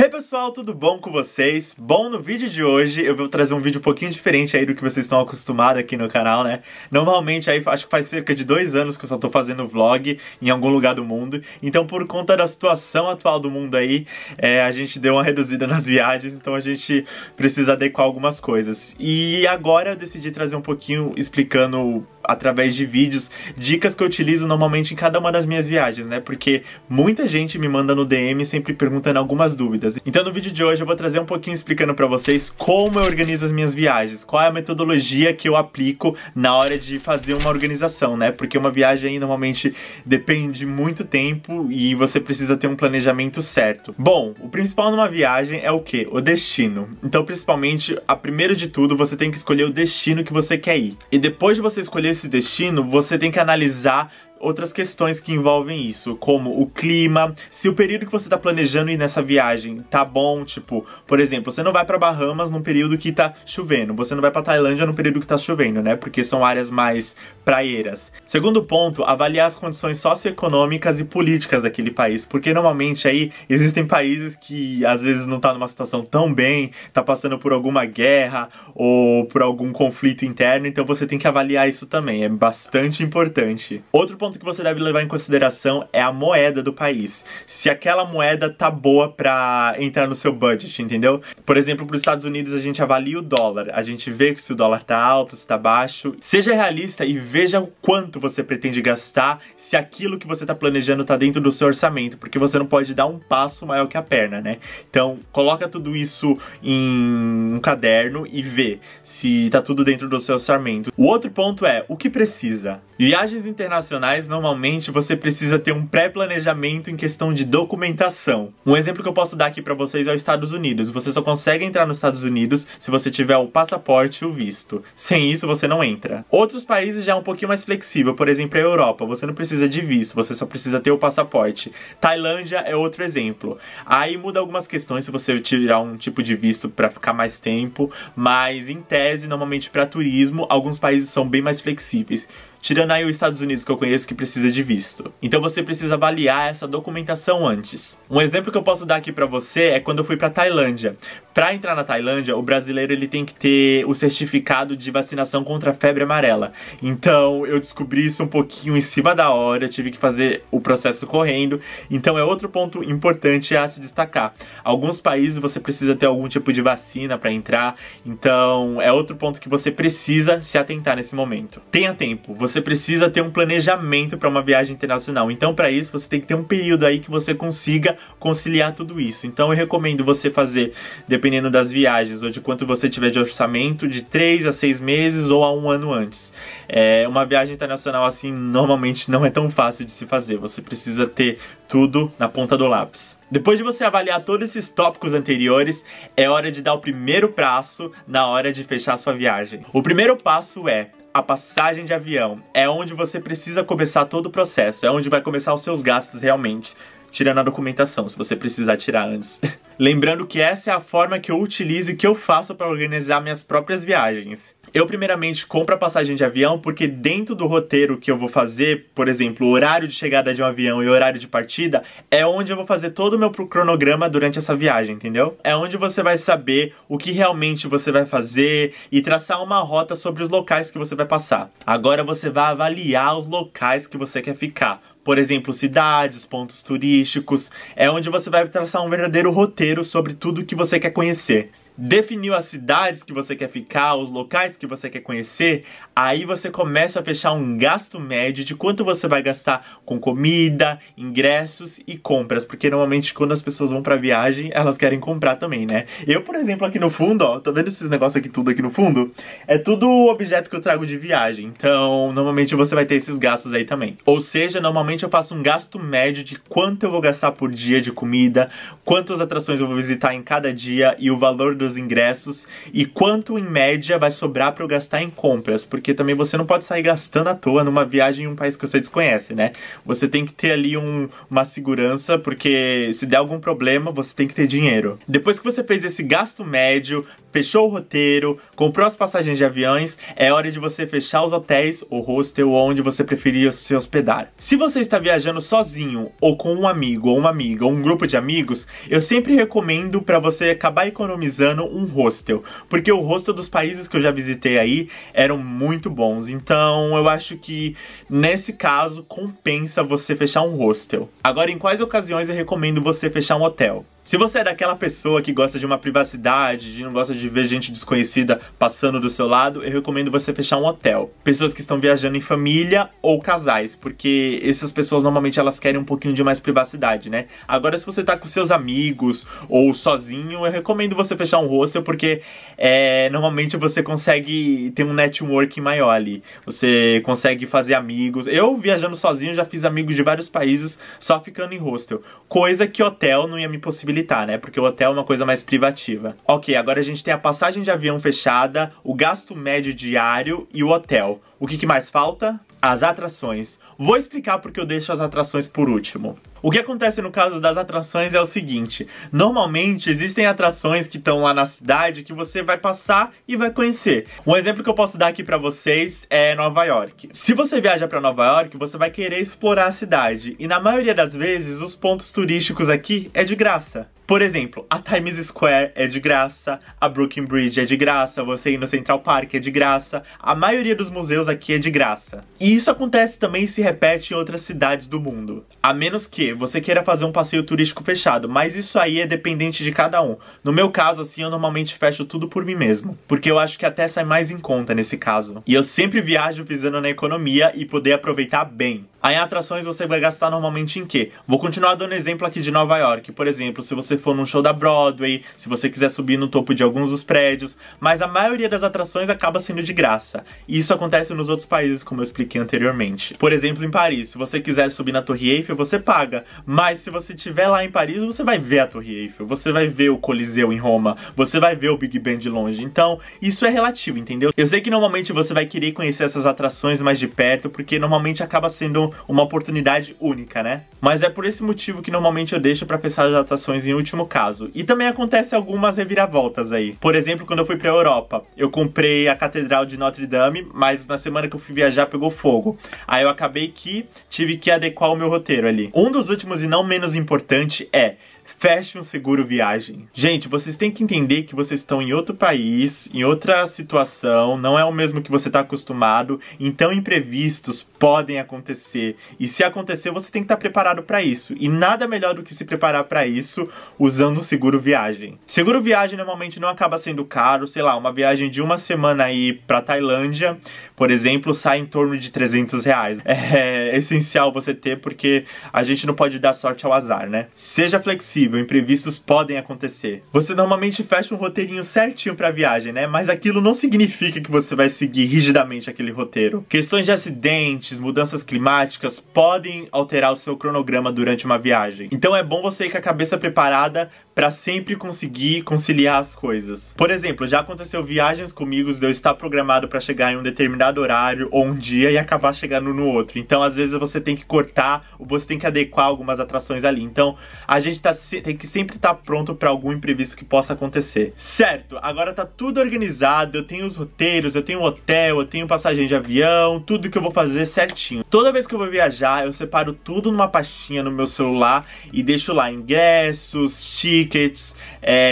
Hey pessoal, tudo bom com vocês? Bom, no vídeo de hoje eu vou trazer um vídeo um pouquinho diferente aí do que vocês estão acostumados aqui no canal, né? Normalmente aí acho que faz cerca de 2 anos que eu só tô fazendo vlog em algum lugar do mundo. Então por conta da situação atual do mundo aí, a gente deu uma reduzida nas viagens, então a gente precisa adequar algumas coisas. E agora eu decidi trazer um pouquinho explicando através de vídeos, dicas que eu utilizo normalmente em cada uma das minhas viagens, né? Porque muita gente me manda no DM sempre perguntando algumas dúvidas. Então no vídeo de hoje eu vou trazer um pouquinho explicando pra vocês como eu organizo as minhas viagens, qual é a metodologia que eu aplico na hora de fazer uma organização, né? Porque uma viagem aí normalmente depende muito tempo e você precisa ter um planejamento certo. Bom, o principal numa viagem é o quê? O destino. Então principalmente, primeiro de tudo, você tem que escolher o destino que você quer ir. E depois de você escolher esse destino, você tem que analisar outras questões que envolvem isso, como o clima, se o período que você tá planejando ir nessa viagem tá bom, tipo, por exemplo, você não vai pra Bahamas num período que tá chovendo, você não vai pra Tailândia num período que tá chovendo, né, porque são áreas mais praieiras. Segundo ponto, avaliar as condições socioeconômicas e políticas daquele país, porque normalmente aí existem países que às vezes não tá numa situação tão bem, tá passando por alguma guerra ou por algum conflito interno, então você tem que avaliar isso também, é bastante importante. Outro ponto que você deve levar em consideração é a moeda do país. Se aquela moeda tá boa pra entrar no seu budget, entendeu? Por exemplo, para os Estados Unidos a gente avalia o dólar, a gente vê se o dólar tá alto, se tá baixo. Seja realista e veja o quanto você pretende gastar, se aquilo que você tá planejando tá dentro do seu orçamento, porque você não pode dar um passo maior que a perna, né? Então, coloca tudo isso em um caderno e vê se tá tudo dentro do seu orçamento. O outro ponto é o que precisa. Viagens internacionais, normalmente você precisa ter um pré-planejamento em questão de documentação. Um exemplo que eu posso dar aqui pra vocês é os Estados Unidos. Você só consegue entrar nos Estados Unidos se você tiver o passaporte e o visto. Sem isso, você não entra. Outros países já é um pouquinho mais flexível, por exemplo, a Europa. Você não precisa de visto, você só precisa ter o passaporte. Tailândia é outro exemplo. Aí muda algumas questões se você tirar um tipo de visto pra ficar mais tempo, mas em tese, normalmente pra turismo, alguns países são bem mais flexíveis. Tirando aí os Estados Unidos que eu conheço que precisa de visto. Então você precisa avaliar essa documentação antes. Um exemplo que eu posso dar aqui pra você é quando eu fui pra Tailândia. Pra entrar na Tailândia, o brasileiro ele tem que ter o certificado de vacinação contra a febre amarela. Então eu descobri isso um pouquinho em cima da hora, tive que fazer o processo correndo. Então é outro ponto importante a se destacar. Alguns países você precisa ter algum tipo de vacina pra entrar. Então é outro ponto que você precisa se atentar nesse momento. Tenha tempo. Você precisa ter um planejamento para uma viagem internacional. Então, para isso, você tem que ter um período aí que você consiga conciliar tudo isso. Então, eu recomendo você fazer, dependendo das viagens ou de quanto você tiver de orçamento, de 3 a 6 meses ou a 1 ano antes. Uma viagem internacional assim, normalmente não é tão fácil de se fazer. Você precisa ter tudo na ponta do lápis. Depois de você avaliar todos esses tópicos anteriores, é hora de dar o primeiro passo na hora de fechar a sua viagem. O primeiro passo é a passagem de avião. É onde você precisa começar todo o processo, é onde vai começar os seus gastos realmente. Tirando a documentação, se você precisar tirar antes. Lembrando que essa é a forma que eu utilizo e que eu faço para organizar minhas próprias viagens. Eu primeiramente compro a passagem de avião porque dentro do roteiro que eu vou fazer, por exemplo, o horário de chegada de um avião e o horário de partida, é onde eu vou fazer todo o meu cronograma durante essa viagem, entendeu? É onde você vai saber o que realmente você vai fazer e traçar uma rota sobre os locais que você vai passar. Agora você vai avaliar os locais que você quer ficar. Por exemplo, cidades, pontos turísticos, é onde você vai traçar um verdadeiro roteiro sobre tudo que você quer conhecer. Definiu as cidades que você quer ficar, os locais que você quer conhecer, aí você começa a fechar um gasto médio de quanto você vai gastar com comida, ingressos e compras, porque normalmente quando as pessoas vão pra viagem, elas querem comprar também, né? Eu, por exemplo, aqui no fundo, ó, tá vendo esses negócios aqui tudo aqui no fundo? É tudo objeto que eu trago de viagem, então normalmente você vai ter esses gastos aí também. Ou seja, normalmente eu faço um gasto médio de quanto eu vou gastar por dia de comida, quantas atrações eu vou visitar em cada dia e o valor dos os ingressos e quanto em média vai sobrar para eu gastar em compras, porque também você não pode sair gastando à toa numa viagem em um país que você desconhece, né? Você tem que ter ali uma segurança, porque se der algum problema, você tem que ter dinheiro. Depois que você fez esse gasto médio, fechou o roteiro, comprou as passagens de aviões, é hora de você fechar os hotéis ou hostel onde você preferia se hospedar. Se você está viajando sozinho ou com um amigo ou uma amiga ou um grupo de amigos, eu sempre recomendo para você acabar economizando um hostel, porque o hostel dos países que eu já visitei aí eram muito bons, então eu acho que nesse caso compensa você fechar um hostel. Agora, em quais ocasiões eu recomendo você fechar um hotel? Se você é daquela pessoa que gosta de uma privacidade, de não gosta de ver gente desconhecida passando do seu lado, eu recomendo você fechar um hotel. Pessoas que estão viajando em família ou casais, porque essas pessoas normalmente elas querem um pouquinho de mais privacidade, né? Agora, se você tá com seus amigos ou sozinho, eu recomendo você fechar um hostel, porque normalmente você consegue ter um networking maior ali. Você consegue fazer amigos. Eu, viajando sozinho, já fiz amigos de vários países só ficando em hostel. Coisa que hotel não ia me possibilitar, né? Porque o hotel é uma coisa mais privativa. Ok, agora a gente tem a passagem de avião fechada, o gasto médio diário e o hotel. O que mais falta? As atrações. Vou explicar porque eu deixo as atrações por último. O que acontece no caso das atrações é o seguinte: normalmente existem atrações que estão lá na cidade que você vai passar e vai conhecer. Um exemplo que eu posso dar aqui pra vocês é Nova York. Se você viaja pra Nova York, você vai querer explorar a cidade. E na maioria das vezes, os pontos turísticos aqui é de graça. Por exemplo, a Times Square é de graça, a Brooklyn Bridge é de graça, você ir no Central Park é de graça, a maioria dos museus aqui é de graça. E isso acontece também e se repete em outras cidades do mundo. A menos que você queira fazer um passeio turístico fechado, mas isso aí é dependente de cada um. No meu caso, assim, eu normalmente fecho tudo por mim mesmo, porque eu acho que até sai mais em conta nesse caso. E eu sempre viajo visando na economia e poder aproveitar bem. Aí em atrações você vai gastar normalmente em quê? Vou continuar dando exemplo aqui de Nova York. Por exemplo, se você for num show da Broadway, se você quiser subir no topo de alguns dos prédios, mas a maioria das atrações acaba sendo de graça. E isso acontece nos outros países, como eu expliquei anteriormente. Por exemplo, em Paris, se você quiser subir na Torre Eiffel, você paga. Mas se você estiver lá em Paris, você vai ver a Torre Eiffel, você vai ver o Coliseu em Roma, você vai ver o Big Ben de longe. Então, isso é relativo, entendeu? Eu sei que normalmente você vai querer conhecer essas atrações mais de perto, porque normalmente acaba sendo uma oportunidade única, né? Mas é por esse motivo que normalmente eu deixo pra fechar as atrações em último caso. E também acontece algumas reviravoltas aí. Por exemplo, quando eu fui pra Europa, eu comprei a Catedral de Notre Dame, mas na semana que eu fui viajar pegou fogo. Aí eu acabei que tive que adequar o meu roteiro ali. Um dos últimos e não menos importante é: feche um seguro viagem. Gente, vocês têm que entender que vocês estão em outro país, em outra situação, não é o mesmo que você está acostumado, então imprevistos podem acontecer. E se acontecer, você tem que estar preparado para isso. E nada melhor do que se preparar para isso usando um seguro viagem. Seguro viagem normalmente não acaba sendo caro, sei lá, uma viagem de uma semana aí para Tailândia, por exemplo, sai em torno de R$300. É essencial você ter, porque a gente não pode dar sorte ao azar, né? Seja flexível, imprevistos podem acontecer. Você normalmente fecha um roteirinho certinho pra viagem, né? Mas aquilo não significa que você vai seguir rigidamente aquele roteiro. Questões de acidentes, mudanças climáticas podem alterar o seu cronograma durante uma viagem. Então é bom você ir com a cabeça preparada pra sempre conseguir conciliar as coisas. Por exemplo, já aconteceu viagens comigo de eu estar programado pra chegar em um determinado horário ou um dia e acabar chegando no outro. Então às vezes você tem que cortar ou você tem que adequar algumas atrações ali. Então a gente tem que sempre estar pronto para algum imprevisto que possa acontecer. Certo, agora tá tudo organizado, eu tenho os roteiros, eu tenho o hotel, eu tenho passagem de avião, tudo que eu vou fazer certinho. Toda vez que eu vou viajar, eu separo tudo numa pastinha no meu celular e deixo lá ingressos, tickets,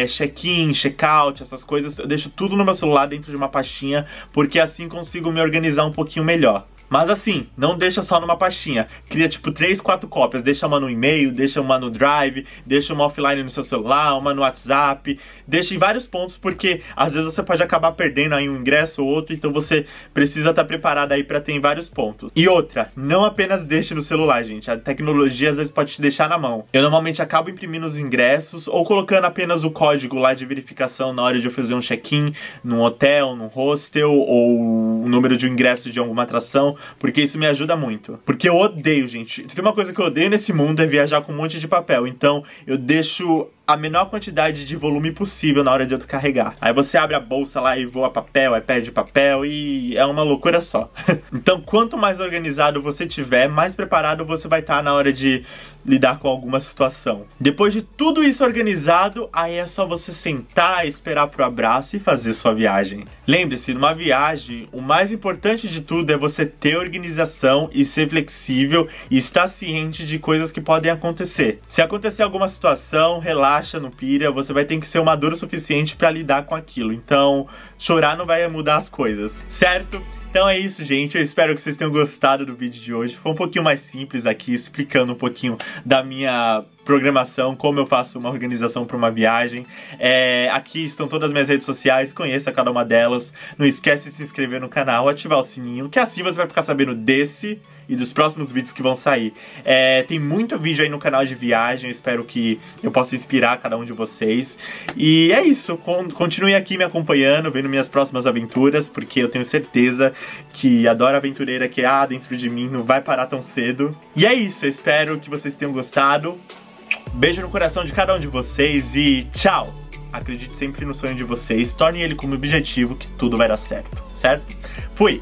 check-in, check-out, essas coisas. Eu deixo tudo no meu celular dentro de uma pastinha, porque assim consigo me organizar um pouquinho melhor. Mas assim, não deixa só numa pastinha. Cria tipo 3, 4 cópias. Deixa uma no e-mail, deixa uma no Drive, deixa uma offline no seu celular, uma no WhatsApp. Deixa em vários pontos, porque às vezes você pode acabar perdendo aí um ingresso ou outro. Então você precisa estar preparado aí pra ter em vários pontos. E outra, não apenas deixe no celular, gente. A tecnologia às vezes pode te deixar na mão. Eu normalmente acabo imprimindo os ingressos ou colocando apenas o código lá de verificação na hora de eu fazer um check-in num hotel, num hostel, ou o número de ingresso de alguma atração. Porque isso me ajuda muito. Porque eu odeio, gente. Se tem uma coisa que eu odeio nesse mundo é viajar com um monte de papel. Então eu deixo a menor quantidade de volume possível na hora de eu carregar. Aí você abre a bolsa lá e voa papel, aí perde papel e é uma loucura só. Então, quanto mais organizado você tiver, mais preparado você vai estar na hora de lidar com alguma situação. Depois de tudo isso organizado, aí é só você sentar, esperar pro abraço e fazer sua viagem. Lembre-se, numa viagem, o mais importante de tudo é você ter organização e ser flexível e estar ciente de coisas que podem acontecer. Se acontecer alguma situação, relaxa, não pira, você vai ter que ser maduro o suficiente para lidar com aquilo. Então, chorar não vai mudar as coisas, certo? Então é isso, gente. Eu espero que vocês tenham gostado do vídeo de hoje. Foi um pouquinho mais simples aqui, explicando um pouquinho da minha programação, como eu faço uma organização para uma viagem. Aqui estão todas as minhas redes sociais, conheça cada uma delas. Não esquece de se inscrever no canal, ativar o sininho, que assim você vai ficar sabendo desse e dos próximos vídeos que vão sair. Tem muito vídeo aí no canal de viagem, eu espero que eu possa inspirar cada um de vocês. E é isso, continue aqui me acompanhando, vendo minhas próximas aventuras, porque eu tenho certeza que a Dora Aventureira que há dentro de mim não vai parar tão cedo. E é isso, eu espero que vocês tenham gostado. Beijo no coração de cada um de vocês e tchau! Acredite sempre no sonho de vocês, torne ele como objetivo que tudo vai dar certo, certo? Fui!